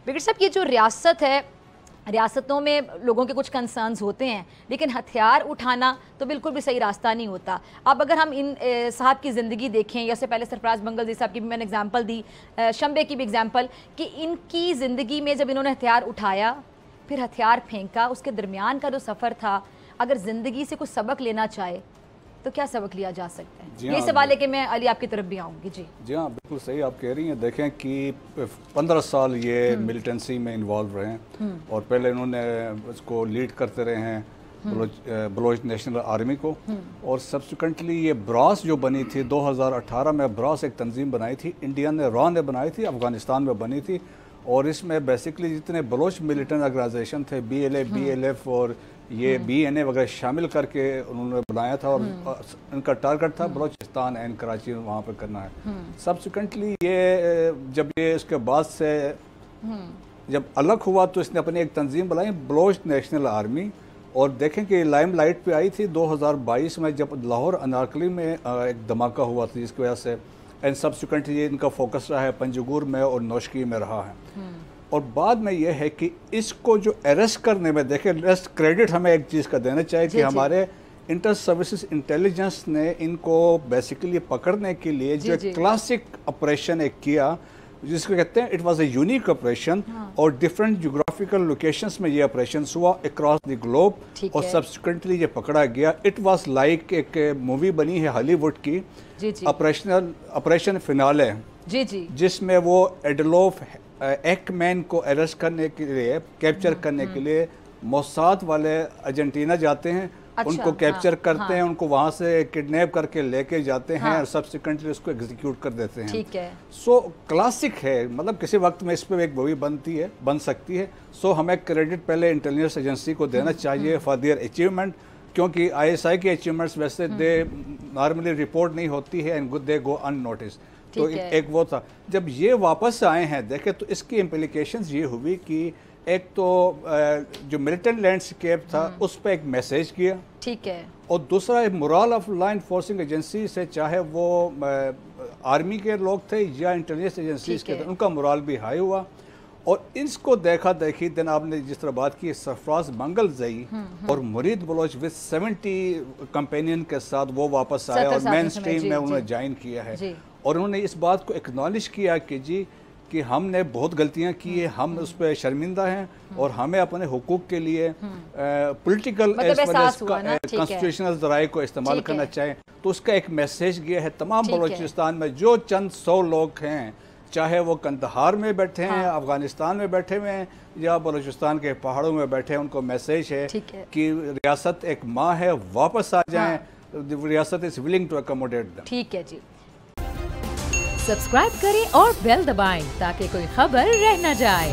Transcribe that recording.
बिगड़ साहब, ये जो रियासत है, रियासतों में लोगों के कुछ कंसर्न्स होते हैं, लेकिन हथियार उठाना तो बिल्कुल भी सही रास्ता नहीं होता। अब अगर हम इन साहब की ज़िंदगी देखें, या से पहले सरफराज मंगल जी साहब की भी मैंने एग्जांपल दी, शंबे की भी एग्जांपल, कि इनकी ज़िंदगी में जब इन्होंने हथियार उठाया फिर हथियार फेंका, उसके दरमियान का जो सफ़र था, अगर ज़िंदगी से कुछ सबक लेना चाहे तो क्या सबक लिया जा सकता है? ये सवाल है कि मैं अली आपकी तरफ भी आऊँगी। जी हाँ, बिल्कुल सही आप कह रही हैं। देखें कि 15 साल ये मिलिटेंसी में इन्वॉल्व रहे हैं और पहले इन्होंने उसको लीड करते रहे हैं बलोच नेशनल आर्मी को, और सब्सिक्वेंटली ये ब्रास जो बनी थी 2018 में, ब्रास एक तंजीम बनाई थी, इंडिया ने रॉ ने बनाई थी, अफगानिस्तान में बनी थी, और इसमें बेसिकली जितने बलोच मिलिटेंट ऑर्गेनाइजेशन थे, BLA, BLF और ये BNA वगैरह शामिल करके उन्होंने बनाया था, और इनका टारगेट था बलोचिस्तान एंड कराची वहाँ पर करना है। सब्सिक्वेंटली ये जब ये इसके बाद से जब अलग हुआ तो इसने अपनी एक तंजीम बनाई, बलोच नेशनल आर्मी, और देखें कि लाइम लाइट पे आई थी 2022 में जब लाहौर अनारकली में एक धमाका हुआ था, जिसकी वजह से एंड सब्सिक्वेंटली ये इनका फोकस रहा है पंजगुर में और नौशकी में रहा है। और बाद में ये है कि इसको जो अरेस्ट करने में, देखें रेस्ट क्रेडिट हमें एक चीज़ का देना चाहिए कि हमारे इंटर सर्विसेज इंटेलिजेंस ने इनको बेसिकली पकड़ने के लिए जो क्लासिक ऑपरेशन एक किया, जिसको कहते हैं it was a unique operation, और डिफरेंट जियोग्राफिकल लोकेशंस में ये ऑपरेशन हुआ अक्रॉस द ग्लोब, और सब्सिक्वेंटली ये पकड़ा गया। इट वाज लाइक एक मूवी बनी है हॉलीवुड की, ऑपरेशन फिनाले, जिसमें वो एडोल्फ एक्मैन को अरेस्ट करने के लिए, कैप्चर करने के लिए मोसाद वाले अर्जेंटीना जाते हैं, उनको कैप्चर करते हैं, उनको वहाँ से किडनैप करके लेके जाते हैं और सब्सिक्वेंटली उसको एग्जीक्यूट कर देते हैं। ठीक है। सो क्लासिक है, मतलब किसी वक्त में इस पर एक मूवी बन सकती है। सो हमें क्रेडिट पहले इंटेलिजेंस एजेंसी को देना चाहिए फॉर देयर अचीवमेंट, क्योंकि ISI की अचीवमेंट्स वैसे दे नॉर्मली रिपोर्ट नहीं होती है एंड दे गो अननोटिस। तो एक वो था। जब ये वापस आए हैं, देखें तो इसकी इम्प्लीकेशंस ये हुई कि एक तो जो मिलिटेंट लैंडस्केप था उस पर एक मैसेज किया, ठीक है, और दूसरा एक moral of law enforcing agency से, चाहे वो आर्मी के लोग थे या इंटेलिजेंस एजेंसीज के थे, उनका मोरल भी हाई हुआ। और इसको देखा देखी दिन आपने जिस तरह बात की, सरफराज मंगल जई और मुरीद बलोच विद 70 कंपेनियन के साथ वो वापस आए और मेन स्ट्रीम में उन्होंने ज्वाइन किया है, और उन्होंने इस बात को एक्नॉलेज किया कि जी कि हमने बहुत गलतियां की है, हम उस पर शर्मिंदा हैं, और हमें अपने हुकूक के लिए पॉलिटिकल कॉन्स्टिट्यूशनल ज़राए को इस्तेमाल करना चाहिए। तो उसका एक मैसेज गया है तमाम बलोचिस्तान में जो चंद 100 लोग हैं, चाहे वो कंदहार में बैठे हैं, अफगानिस्तान में बैठे हुए हैं, या बलूचिस्तान के पहाड़ों में बैठे हैं, उनको मैसेज है कि रियासत एक माँ है, वापस आ जाएं, रियासत is willing to accommodate them. ठीक है जी। सब्सक्राइब करें और बेल दबाएं ताकि कोई खबर रह न जाए।